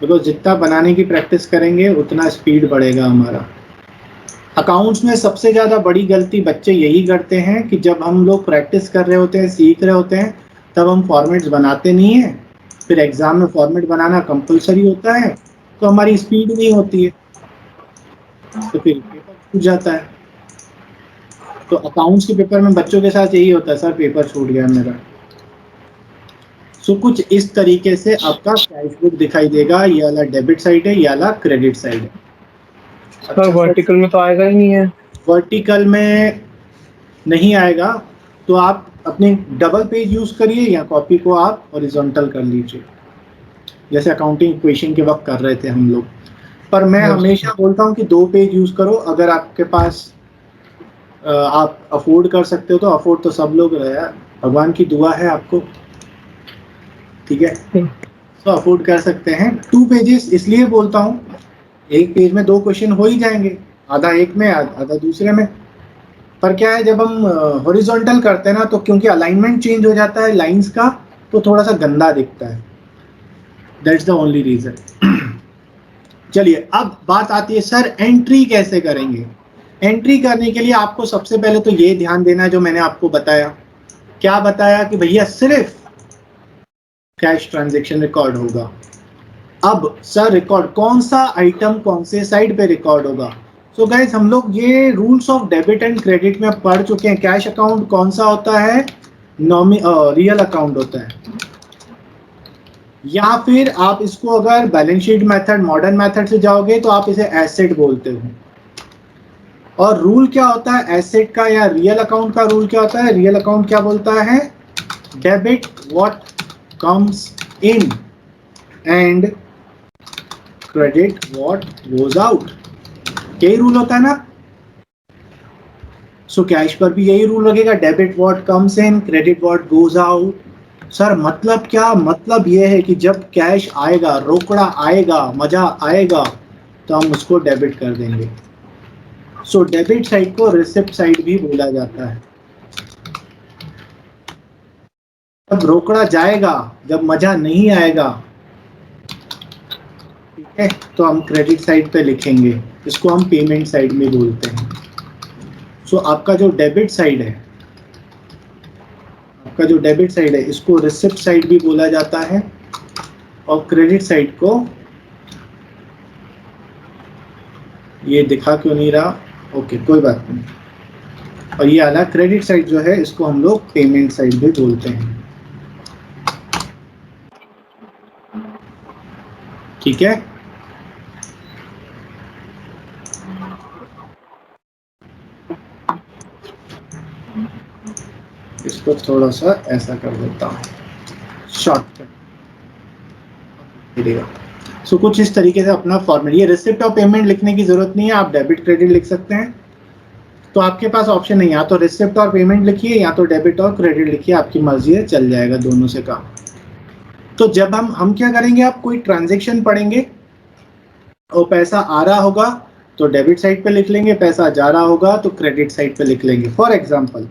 बिकॉज जितना बनाने की प्रैक्टिस करेंगे उतना स्पीड बढ़ेगा हमारा। अकाउंट्स में सबसे ज़्यादा बड़ी गलती बच्चे यही करते हैं कि जब हम लोग प्रैक्टिस कर रहे होते हैं, सीख रहे होते हैं, तब हम फॉर्मेट्स बनाते नहीं हैं। फिर एग्ज़ाम में फॉर्मेट बनाना कंपलसरी होता है तो हमारी स्पीड नहीं होती है, तो फिर पेपर छूट जाता है। तो अकाउंट्स के पेपर में बच्चों के साथ यही होता है, सर पेपर छूट गया मेरा। सो कुछ इस तरीके से आपका कैश बुक दिखाई देगा, ये वाला डेबिट साइड है, ये वाला क्रेडिट साइड है। सर वर्टिकल में तो आएगा ही नहीं है। वर्टिकल में नहीं आएगा तो आप अपने डबल पेज यूज करिए, या कॉपी को आप हॉरिजॉन्टल कर लीजिए, जैसे अकाउंटिंग इक्वेशन के वक्त कर रहे थे हम लोग। पर मैं हमेशा बोलता हूँ कि 2 पेज यूज करो, अगर आपके पास आप अफोर्ड कर सकते हो तो। अफोर्ड तो सब लोग रहे हैं, भगवान की दुआ है आपको, ठीक है, तो अफोर्ड कर सकते हैं। 2 पेजेस इसलिए बोलता हूँ, एक पेज में 2 क्वेश्चन हो ही जाएंगे, आधा एक में आधा दूसरे में। पर क्या है, जब हम हॉरिजॉन्टल करते हैं ना, तो क्योंकि अलाइनमेंट चेंज हो जाता है लाइंस का, तो थोड़ा सा गंदा दिखता है, दैट्स द ओनली रीजन। चलिए अब बात आती है सर एंट्री कैसे करेंगे। एंट्री करने के लिए आपको सबसे पहले तो ये ध्यान देना है जो मैंने आपको बताया। क्या बताया? कि भैया सिर्फ कैश ट्रांजैक्शन रिकॉर्ड होगा। अब सर रिकॉर्ड कौन सा आइटम कौन से साइड पे रिकॉर्ड होगा? सो गाइस हम लोग ये rules of debit and credit में पढ़ चुके हैं। कैश अकाउंट कौन सा होता है? रियल अकाउंट होता है, या फिर आप इसको अगर balance sheet method, modern method से जाओगे तो आप इसे एसेट बोलते हो। और रूल क्या होता है एसेट का या रियल अकाउंट का? रूल क्या होता है? रियल अकाउंट क्या बोलता है? Debit what comes in and credit what goes out. यही रूल होता है ना। सो कैश पर भी यही रूल लगेगा, debit what comes in, credit what goes out. Sir मतलब क्या? मतलब ये है कि जब कैश आएगा, रोकड़ा आएगा, मजा आएगा, तो हम उसको डेबिट कर देंगे। सो डेबिट साइड को रिसिप्ट साइड भी बोला जाता है। जब रोकड़ा जाएगा, जब मजा नहीं आएगा, ठीक है, तो हम क्रेडिट साइड पे लिखेंगे, इसको हम पेमेंट साइड में बोलते हैं। सो आपका जो डेबिट साइड है, इसको रिसिप्ट साइड भी बोला जाता है, और क्रेडिट साइड को, ये दिखा क्यों नहीं रहा, ओके कोई बात नहीं, और ये वाला क्रेडिट साइड जो है इसको हम लोग पेमेंट साइड भी बोलते हैं। ठीक है, इसको थोड़ा सा ऐसा कर देता हूँ, शॉर्टकट। सो कुछ इस तरीके से अपना फॉर्मेट, ये रिसिप्ट और पेमेंट लिखने की जरूरत नहीं है, आप डेबिट क्रेडिट लिख सकते हैं। तो आपके पास ऑप्शन नहीं है, या तो रिसिप्ट और पेमेंट लिखिए या तो डेबिट और क्रेडिट लिखिए, आपकी मर्जी है, चल जाएगा दोनों से काम। तो जब हम क्या करेंगे, आप कोई ट्रांजेक्शन पढ़ेंगे और पैसा आ रहा होगा तो डेबिट साइड पे लिख लेंगे, पैसा जा रहा होगा तो क्रेडिट साइड पे लिख लेंगे। फॉर एग्जांपल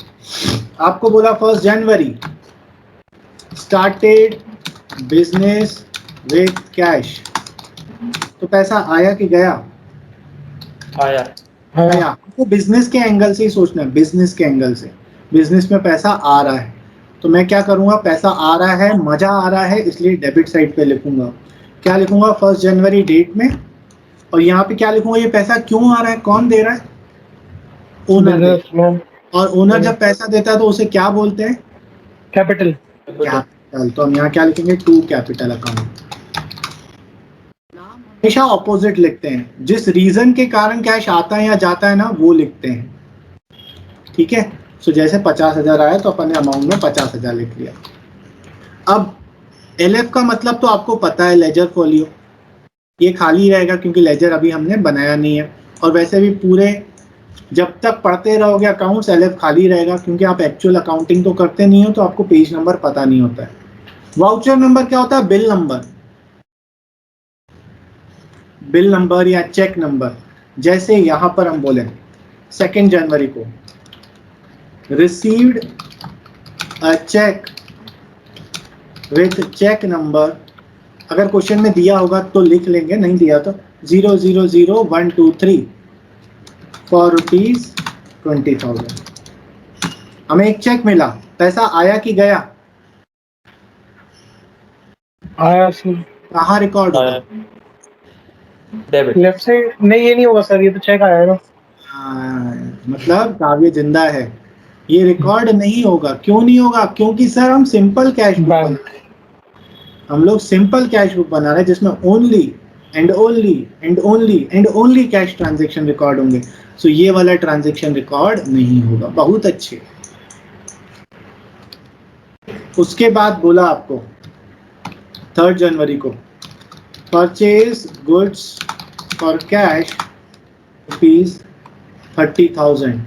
आपको बोला 1 जनवरी स्टार्टेड बिजनेस विथ कैश, तो पैसा आया कि गया? आया। आया। आपको बिजनेस के एंगल से ही सोचना है, बिजनेस के एंगल से, बिजनेस में पैसा आ रहा है, तो मैं क्या करूंगा, पैसा आ रहा है, मजा आ रहा है, इसलिए डेबिट साइड पे लिखूंगा। क्या लिखूंगा? 1 जनवरी डेट में, और यहाँ पे क्या लिखूंगा, ये पैसा क्यों आ रहा है, कौन दे रहा है? ओनर। और ओनर जब पैसा देता है तो उसे क्या बोलते हैं? कैपिटल। कैपिटल। तो हम यहाँ क्या लिखेंगे, टू कैपिटल अकाउंट। हमेशा ऑपोजिट लिखते हैं, जिस रीजन के कारण कैश आता है या जाता है ना, वो लिखते हैं। ठीक है, सो जैसे 50,000 आया तो अपन ने अमाउंट में 50,000 लिख लिया। अब एलएफ का मतलब तो आपको पता है, लेजर फोलियो, ये खाली रहेगा क्योंकि लेजर अभी हमने बनाया नहीं है, और वैसे भी पूरे जब तक पढ़ते रहोगे अकाउंट्स, एलएफ खाली रहेगा क्योंकि आप एक्चुअल अकाउंटिंग तो करते नहीं हो, तो आपको पेज नंबर पता नहीं होता है। वाउचर नंबर क्या होता है? बिल नंबर, बिल नंबर या चेक नंबर। जैसे यहां पर हम बोले 2 जनवरी को received a cheque with cheque number, अगर क्वेश्चन में दिया होगा तो लिख लेंगे, नहीं दिया तो 000123 फॉर ₹20,000। हमें एक चेक मिला, पैसा आया कि गया? आया। कहाँ रिकॉर्ड होगा? डेबिट। लेफ्ट साइड नहीं, ये नहीं होगा सर, ये तो चेक आया ना। मतलब काव्य जिंदा है, ये रिकॉर्ड नहीं होगा। क्यों नहीं होगा? क्योंकि सर हम सिंपल कैश बुक बना रहे हैं, हम लोग सिंपल कैश बुक बना रहे हैं जिसमें only and only and only and only cash transaction record होंगे। सो ये वाला ट्रांजैक्शन रिकॉर्ड नहीं होगा। बहुत अच्छे। उसके बाद बोला आपको 3 जनवरी को परचेज गुड्स फॉर कैश ₹30,000,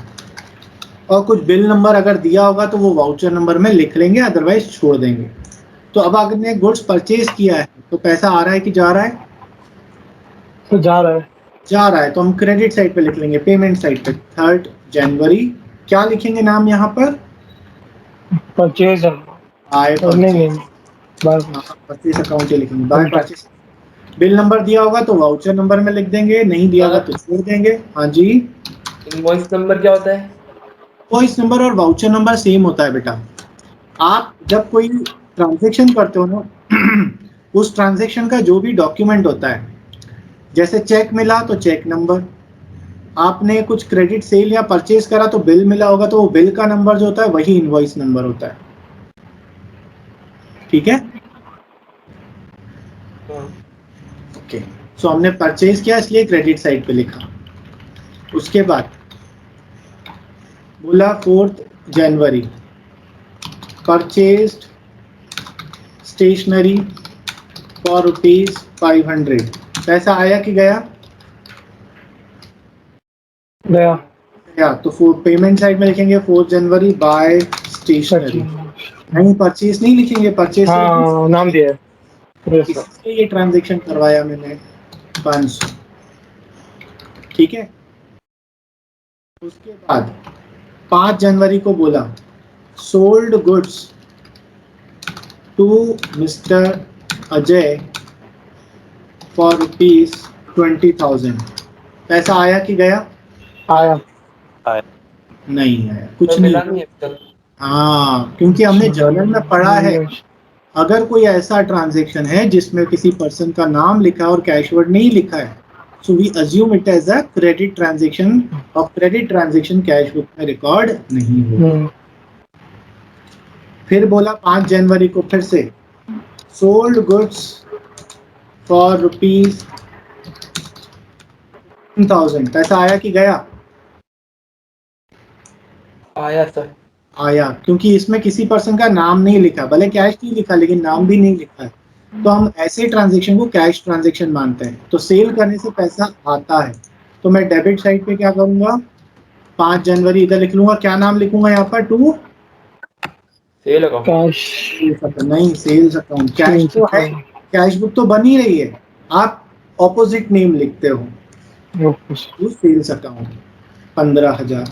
और कुछ बिल नंबर अगर दिया होगा तो वो वाउचर नंबर में लिख लेंगे, अदरवाइज छोड़ देंगे। तो अब अगर ने गुड्स परचेज किया है तो पैसा आ रहा है कि जा रहा है? तो जा रहा है। जा रहा है, तो हम क्रेडिट साइड पे लिख लेंगे, पेमेंट साइड पे 3 जनवरी। क्या लिखेंगे नाम यहाँ पर? परचेज। बाय नहीं, परचेज अकाउंट लिखेंगे, बाय परचेज। बिल नंबर दिया होगा तो वाउचर नंबर में लिख देंगे, नहीं दिया होगा तो छोड़ देंगे। हाँ जी, इनवॉइस नंबर क्या होता है? इनवॉइस नंबर और वाउचर नंबर सेम होता है बेटा। आप जब कोई ट्रांजैक्शन करते हो ना, उस ट्रांजैक्शन का जो भी डॉक्यूमेंट होता है, जैसे चेक मिला तो चेक नंबर, आपने कुछ क्रेडिट सेल या परचेज करा तो बिल मिला होगा तो वो बिल का नंबर जो होता है वही इनवॉइस नंबर होता है। ठीक है, ओके। सो हमने परचेज किया इसलिए क्रेडिट साइड पे लिखा। उसके बाद बोला 4 जनवरी परचेज्ड स्टेशनरी फॉर ₹500, पैसा आया कि गया? गया। या तो पेमेंट साइड में लिखेंगे 4 जनवरी बाय स्टेशनरी, नहीं परचेज नहीं लिखेंगे, परचेज हाँ, नाम दिया है। इससे ये ट्रांजैक्शन करवाया मैंने 500। ठीक है, उसके बाद 5 जनवरी को बोला sold goods to mister Ajay for ₹20,000। पैसा आया कि गया? आया। नहीं आया, कुछ तो नहीं। मिला नहीं अब तक। हाँ, क्योंकि हमने जर्नल में पढ़ा है अगर कोई ऐसा ट्रांजैक्शन है जिसमें किसी पर्सन का नाम लिखा है और कैशवर्ड नहीं लिखा है, so we assume it as a credit transaction, और क्रेडिट ट्रांजैक्शन कैश बुक में रिकॉर्ड नहीं होगा। फिर बोला 5 जनवरी को फिर से सोल्ड गुड्स फॉर ₹10,000। पैसा आया कि गया? आया सर। आया, क्योंकि इसमें किसी पर्सन का नाम नहीं लिखा, भले कैश नहीं लिखा लेकिन नाम भी नहीं लिखा है, तो हम ऐसे ट्रांजैक्शन को कैश ट्रांजैक्शन मानते हैं। तो सेल करने से पैसा आता है, तो मैं डेबिट साइड पे क्या करूंगा, 5 जनवरी इधर लिख लूंगा, क्या नाम लिखूंगा यहाँ पर, टू सेल अकाउंट। कैश। नहीं, सेल्स अकाउंट। कैश तो है, कैश बुक तो बनी रही है, आप ऑपोजिट नेम लिखते हो, टू सेल्स अकाउंट 15,000।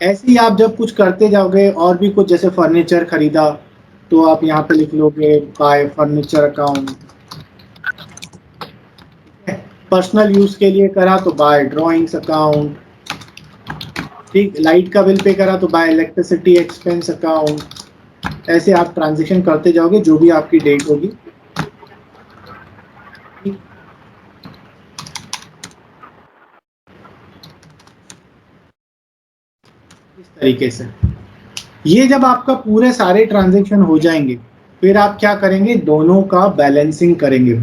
ऐसे ही आप जब कुछ करते जाओगे और भी कुछ, जैसे फर्नीचर खरीदा तो आप यहाँ पे लिख लोगे bye furniture account. Personal use के लिए करा तो बाय ड्राइंग्स अकाउंट। ठीक, लाइट का बिल पे करा तो बाय इलेक्ट्रिसिटी एक्सपेंस अकाउंट। ऐसे आप ट्रांजेक्शन करते जाओगे जो भी आपकी डेट होगी। इस तरीके से ये जब आपका पूरे सारे ट्रांजैक्शन हो जाएंगे, फिर आप क्या करेंगे, दोनों का बैलेंसिंग करेंगे।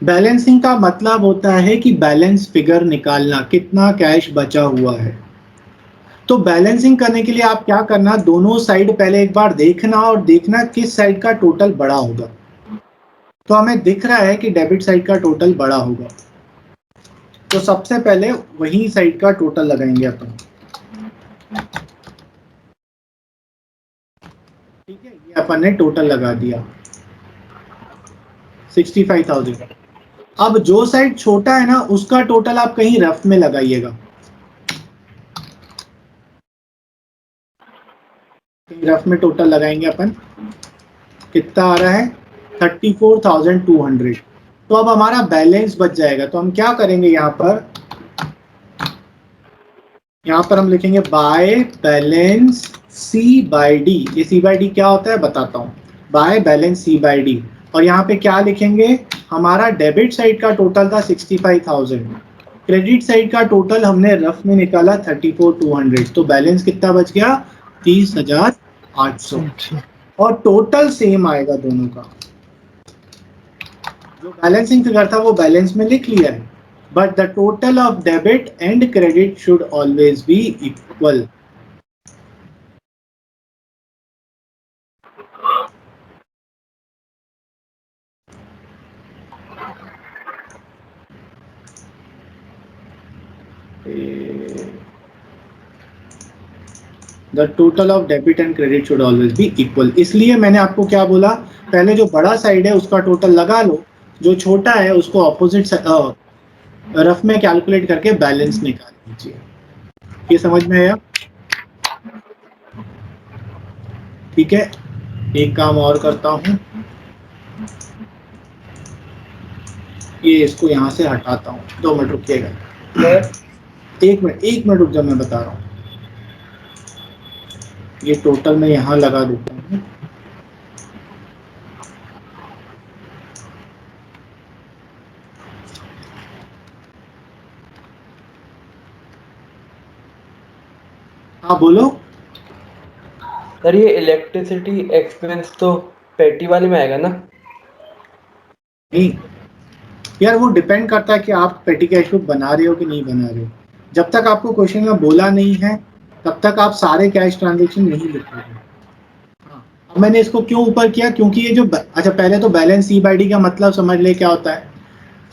बैलेंसिंग का मतलब होता है कि बैलेंस फिगर निकालना, कितना कैश बचा हुआ है। तो बैलेंसिंग करने के लिए आप क्या करना, दोनों साइड पहले एक बार देखना और देखना किस साइड का टोटल बड़ा होगा। तो हमें दिख रहा है कि डेबिट साइड का टोटल बड़ा होगा, तो सबसे पहले वही साइड का टोटल लगाएंगे अपन। ठीक है, ये अपन ने टोटल लगा दिया 65,000। अब जो साइड छोटा है ना, उसका टोटल आप कहीं रफ में लगाइएगा, कहीं रफ में टोटल लगाएंगे अपन। कितना आ रहा है, 34,200। तो अब हमारा बैलेंस बच जाएगा। तो हम क्या करेंगे, यहाँ पर हम लिखेंगे by balance C by D. ये सी बाई डी क्या होता है बताता हूँ, by balance C by D. और यहाँ पे क्या लिखेंगे, हमारा डेबिट साइड का टोटल था 65,000, क्रेडिट साइड का टोटल हमने रफ में निकाला 34,200, तो बैलेंस कितना बच गया, 30,800। और टोटल सेम आएगा दोनों का। जो बैलेंसिंग फिगर था वो बैलेंस में लिख लिया है, but the total of debit and credit should always be equal. The total of debit and credit should always be equal. इसलिए मैंने आपको क्या बोला, पहले जो बड़ा साइड है उसका टोटल लगा लो, जो छोटा है उसको ऑपोजिट रफ में कैलकुलेट करके बैलेंस निकाल लीजिए। ये समझ में आया? ठीक है, एक काम और करता हूँ, ये इसको यहाँ से हटाता हूँ। 2 मिनट रुकिएगा, 1 मिनट रुक जाओ, मैं बता रहा हूँ। ये टोटल मैं यहाँ लगा देता हूँ। हाँ बोलो। सर ये इलेक्ट्रिसिटी एक्सपेंस तो पेटी वाले में आएगा ना? नहीं यार, वो डिपेंड करता है कि आप पेटी कैश बुक बना रहे हो कि नहीं बना रहे हो। जब तक आपको क्वेश्चन में बोला नहीं है तब तक आप सारे कैश ट्रांजेक्शन नहीं लिखोगे। हाँ, अब मैंने इसको क्यों ऊपर किया, क्योंकि ये जो अच्छा, पहले तो बैलेंस सी बाई डी का मतलब समझ ले क्या होता है।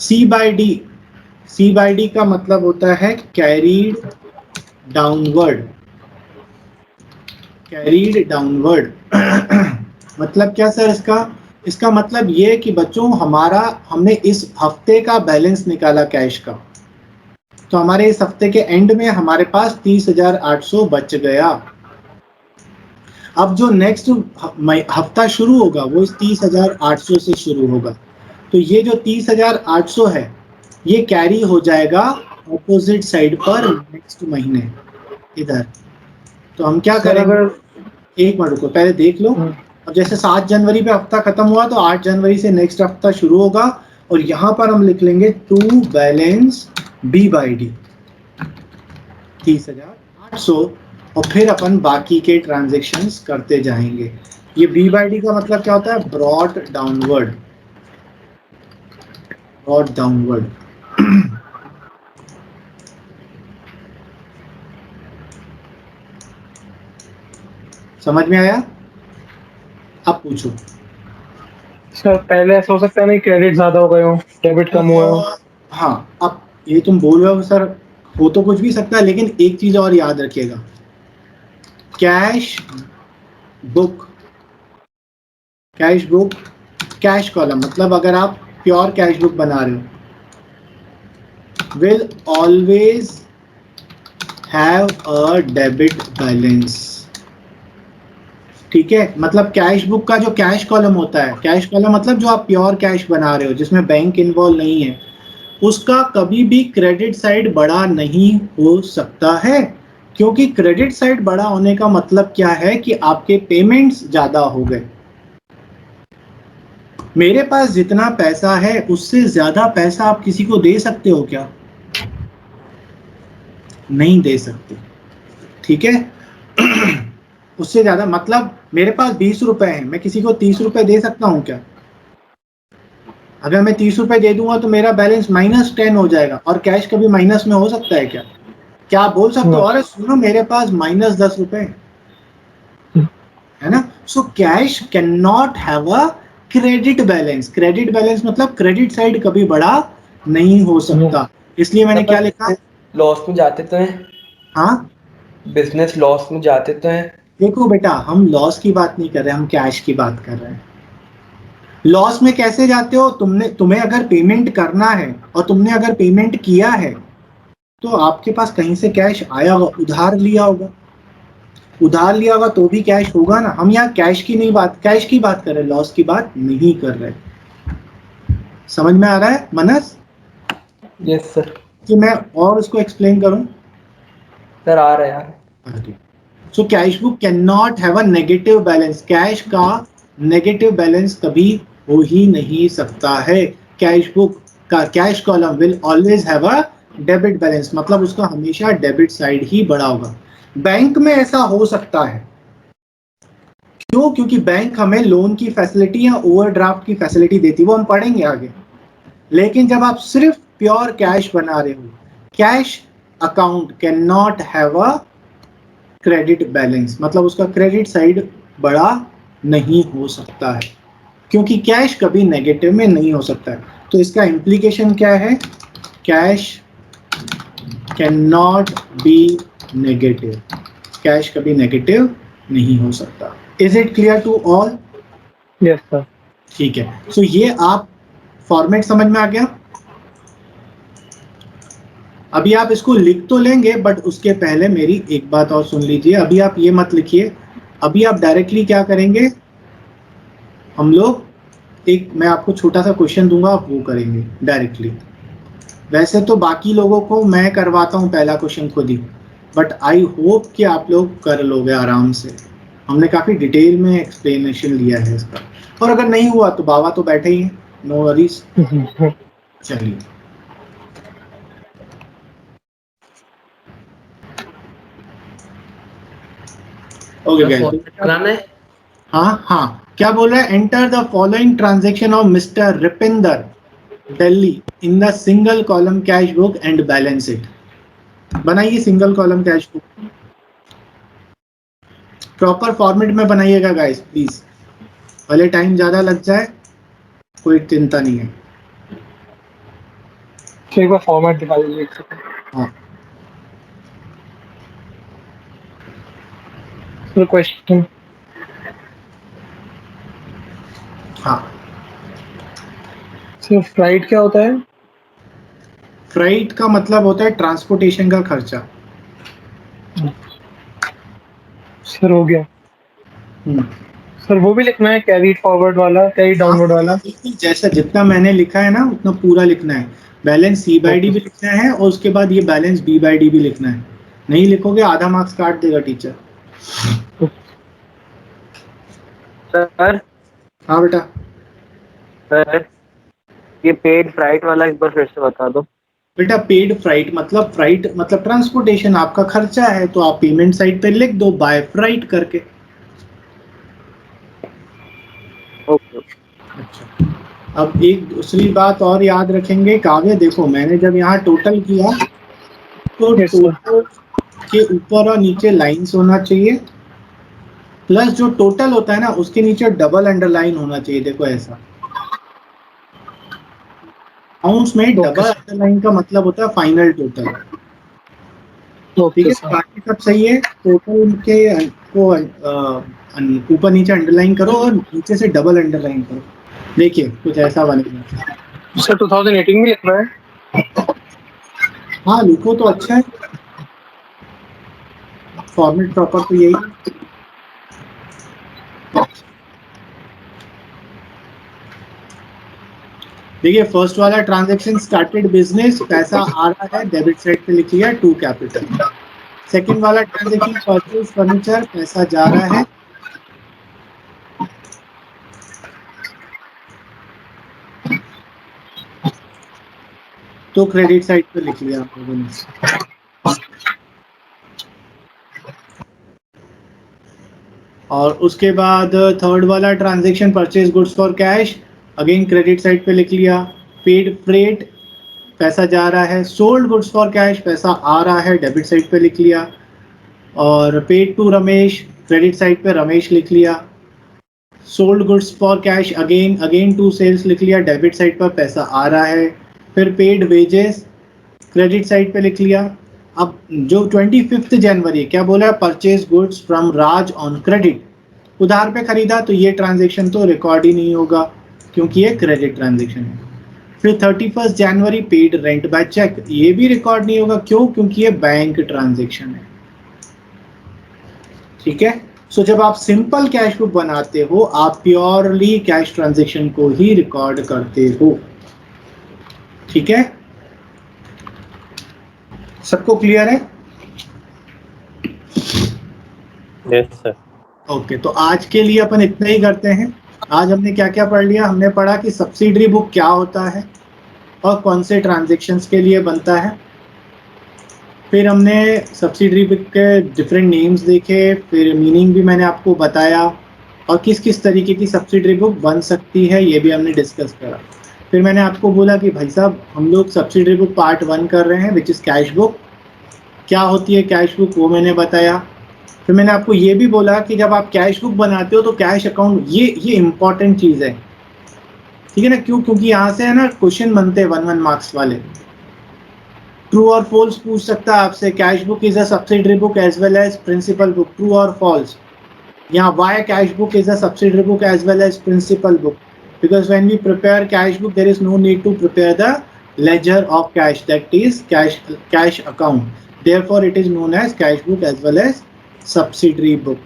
सी बाई डी का मतलब होता है कैरीड डाउनवर्ड। मतलब क्या सर इसका मतलब ये है कि बच्चों हमने इस हफ्ते का बैलेंस निकाला कैश का, तो हमारे इस हफ्ते के एंड में हमारे पास 30,800 बच गया। अब जो नेक्स्ट हफ्ता शुरू होगा वो इस 30,800 से शुरू होगा। तो ये जो 30,800 है ये कैरी हो जाएगा ऑपोजिट साइड पर नेक्स्ट महीने इधर। तो हम क्या सर करेंगे, अगर एक मिनट रुको पहले देख लो। अब जैसे 7 जनवरी पे हफ्ता खत्म हुआ तो 8 जनवरी से नेक्स्ट हफ्ता शुरू होगा और यहाँ पर हम लिख लेंगे to balance B by D 30,800 और फिर अपन बाकी के ट्रांजेक्शन्स करते जाएंगे। ये बी बाई डी का मतलब क्या होता है, ब्रॉड डाउनवर्ड, ब्रॉड डाउनवर्ड। समझ में आया? अब पूछो। सर पहले ऐसा हो सकता है नहीं, क्रेडिट ज्यादा हो गए हो, डेबिट कम हुआ हो। हाँ, अब ये तुम बोल रहे हो सर, हो तो कुछ भी सकता है, लेकिन एक चीज और याद रखिएगा, cash book, cash book, cash column मतलब अगर आप प्योर कैश बुक बना रहे हो will always have a debit balance. ठीक है, मतलब कैश बुक का जो कैश कॉलम होता है, कैश कॉलम मतलब जो आप प्योर कैश बना रहे हो जिसमें बैंक इन्वॉल्व नहीं है, उसका कभी भी क्रेडिट साइड बड़ा नहीं हो सकता है। क्योंकि क्रेडिट साइड बड़ा होने का मतलब क्या है कि आपके पेमेंट्स ज्यादा हो गए। मेरे पास जितना पैसा है उससे ज्यादा पैसा आप किसी को दे सकते हो क्या? नहीं दे सकते। ठीक है। उससे ज्यादा मतलब मेरे पास 20 रुपए हैं, मैं किसी को 30 रुपए दे सकता हूं क्या? अगर मैं 30 रुपए दे दूंगा तो मेरा बैलेंस -10 हो जाएगा और कैश कभी माइनस में हो सकता है क्या? क्या आप बोल सकते हो अरे सुनो मेरे पास -10 रुपए है ना? So cash can not have a credit balance. Credit balance मतलब क्रेडिट साइड कभी बड़ा नहीं हो सकता। इसलिए मैंने क्या लिखा, लॉस में जाते तो हैं, हाँ बिजनेस लॉस में जाते तो हैं। देखो बेटा, हम लॉस की बात नहीं कर रहे, हम कैश की बात कर रहे हैं। लॉस में कैसे जाते हो, तुम्हें अगर पेमेंट करना है और तुमने अगर पेमेंट किया है तो आपके पास कहीं से कैश आया होगा, उधार लिया होगा, उधार लिया होगा तो भी कैश होगा ना। हम यहाँ कैश की बात कर रहे, लॉस की बात नहीं कर रहे। समझ में आ रहा है मनस? Yes sir. कि मैं और उसको एक्सप्लेन करूं? सर आ रहा है यार। So cash book can not have a negative balance. Cash का नेगेटिव बैलेंस कभी हो ही नहीं सकता है। कैश बुक का cash column will always have a debit balance, मतलब उसका हमेशा डेबिट साइड ही बड़ा होगा। बैंक में ऐसा हो सकता है, क्यों? क्योंकि बैंक हमें लोन की फैसिलिटी या ओवरड्राफ्ट की फैसिलिटी देती है, वो हम पढ़ेंगे आगे। लेकिन जब आप सिर्फ प्योर कैश बना रहे हो, cash account can not have a credit balance, मतलब उसका क्रेडिट साइड बड़ा नहीं हो सकता है, क्योंकि कैश कभी नेगेटिव में नहीं हो सकता है। तो इसका इम्प्लीकेशन क्या है? Cash can not be negative, cash कभी नेगेटिव नहीं हो सकता। Is it clear to all? Yes sir. ठीक है, सो ये आप फॉर्मेट समझ में आ गया। अभी आप इसको लिख तो लेंगे, बट उसके पहले मेरी एक बात और सुन लीजिए। अभी आप ये मत लिखिए, अभी आप डायरेक्टली क्या करेंगे, हम लोग मैं आपको छोटा सा क्वेश्चन दूंगा, आप वो करेंगे डायरेक्टली। वैसे तो बाकी लोगों को मैं करवाता हूँ पहला क्वेश्चन खुद ही, बट आई होप कि आप लोग कर लोगे आराम से। हमने काफ़ी डिटेल में एक्सप्लेनेशन लिया है इसका, और अगर नहीं हुआ तो बाबा तो बैठे ही हैं, नो वरीज। चलिए, ओके गाइस। कराना है। हाँ, क्या बोल रहा है? Enter the following transaction of mister Ripinder Delhi in the single column cash book and balance it. बनाइए single column cash book, proper format में बनाइएगा गाइस प्लीज, भले टाइम ज्यादा लग जाए, कोई चिंता नहीं है। एक बार फॉर्मेट दिखा दीजिए एक सेकंड। हाँ, सर क्वेश्चन। हाँ, सर फ्राइड क्या होता है? फ्राइट का मतलब होता है ट्रांसपोर्टेशन का खर्चा। सर हो गया। सर वो भी लिखना है, कैरी फॉरवर्ड वाला, कैरी डाउनवर्ड वाला? जैसा जितना मैंने लिखा है ना उतना पूरा लिखना है। बैलेंस सी बाई डी भी लिखना है और उसके बाद ये बैलेंस बी बाई डी भी लिखना है। नहीं लिखोगे आधा मार्क्स काट देगा टीचर। सर हाँ बेटा। सर ये पेड फ्लाइट वाला एक बार फिर से बता दो। बेटा पेड फ्राइट मतलब ट्रांसपोर्टेशन आपका खर्चा है, तो आप पेमेंट साइड पे लिख दो बाय फ्राइट करके। ओके। अच्छा, अब एक दूसरी बात और याद रखेंगे काव्य, देखो मैंने जब यहाँ टोटल किया तो Yes, sir. टोटल के ऊपर और नीचे लाइंस होना चाहिए, प्लस जो टोटल होता है ना उसके नीचे डबल अंडरलाइन होना चाहिए। देखो ऐसा अकाउंट्स में Okay, डबल sir. अंडरलाइन का मतलब होता है फाइनल टोटल। ठीक ओके है, सर। बाकी सब सही है। टोटल के को ऊपर नीचे अंडरलाइन करो और नीचे से डबल अंडरलाइन करो। देखिए कुछ ऐसा बनेगा। सर 2018 में लिखना है? हाँ लिखो तो अच्छा है, फॉर्मेट प्रॉपर तो यही है। देखिए फर्स्ट वाला ट्रांजैक्शन स्टार्टेड बिजनेस, पैसा आ रहा है, डेबिट साइड पे लिख लिया टू कैपिटल। सेकंड वाला ट्रांजैक्शन परचेज फर्नीचर, पैसा जा रहा है, तो क्रेडिट साइड पे लिख लिया आप लोगों ने। और उसके बाद थर्ड वाला transaction purchase goods for cash, again credit side पे लिख लिया। पेड फ्रेट, पैसा जा रहा है। सोल्ड गुड्स फॉर कैश, पैसा आ रहा है, डेबिट साइड पे लिख लिया। और paid to Ramesh, credit side पे रमेश लिख लिया। Sold goods for cash again to sales लिख लिया, डेबिट साइड पर पैसा आ रहा है। फिर पेड वेजेस, क्रेडिट साइड पे लिख लिया। अब जो 25 जनवरी क्या बोला है, purchase goods from Raj on credit, उधार पे खरीदा, तो ये ट्रांजैक्शन तो रिकॉर्ड ही नहीं होगा क्योंकि ये क्रेडिट ट्रांजैक्शन है। फिर 31 जनवरी पेड रेंट बाय चेक, ये भी रिकॉर्ड नहीं होगा, क्यों? क्योंकि ये बैंक ट्रांजैक्शन है। ठीक है, सो जब आप सिंपल कैश बुक बनाते हो आप प्योरली कैश ट्रांजैक्शन को ही रिकॉर्ड करते हो। ठीक है, सबको क्लियर है? Yes sir. ओके, तो आज के लिए अपन इतना ही करते हैं। आज हमने क्या क्या पढ़ लिया? हमने पढ़ा कि सब्सिडरी बुक क्या होता है और कौन से ट्रांजैक्शंस के लिए बनता है। फिर हमने सब्सिडरी बुक के डिफरेंट नेम्स देखे, फिर मीनिंग भी मैंने आपको बताया, और किस किस तरीके की सब्सिडरी बुक बन सकती है ये भी हमने डिस्कस करा। फिर मैंने आपको बोला कि भाई साहब हम लोग सब्सिडरी बुक पार्ट 1 कर रहे हैं विच इज़ कैश बुक। क्या होती है कैश बुक वो मैंने बताया। फिर मैंने आपको ये भी बोला कि जब आप कैश बुक बनाते हो तो कैश अकाउंट, ये इंपॉर्टेंट चीज़ है। ठीक है ना, क्यों? क्योंकि यहाँ से है ना क्वेश्चन बनते हैं 1 मार्क्स वाले। ट्रू और फॉल्स पूछ सकता है आपसे, cash book is a subsidiary book as well as principal book, true और फॉल्स। यहाँ why cash book is a subsidiary book as well as principal book, because when we prepare cash book there is no need to prepare the ledger of cash, that is cash account, therefore it is known as cash book as well as subsidiary book.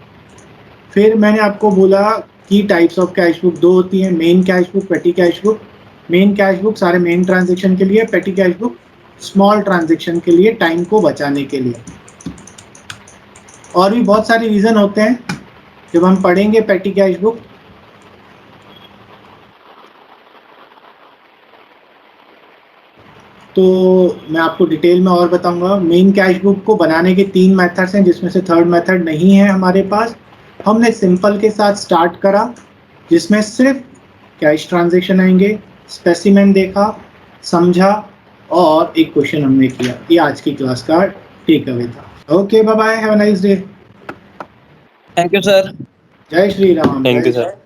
फिर मैंने आपको बोला कि types of cash book दो होती हैं, main cash book, पेटी cash book. Main cash book सारे मेन ट्रांजेक्शन के लिए, पेटी कैश बुक स्मॉल ट्रांजेक्शन के लिए, टाइम को बचाने के लिए। और भी बहुत सारे रीजन होते हैं जब हम पढ़ेंगे पेटी कैश बुक। तो मैं आपको डिटेल में और बताऊंगा। मेन कैश बुक को बनाने के 3 मेथड्स हैं जिसमें से थर्ड मेथड नहीं है हमारे पास। हमने सिंपल के साथ स्टार्ट करा जिसमें सिर्फ कैश ट्रांजैक्शन आएंगे, स्पेसिमेन देखा, समझा और एक क्वेश्चन हमने किया। ये आज की क्लास का टेक अवे था। Okay, bye bye, have a nice day. Thank you sir. जय Shri Ram. Thank you sir.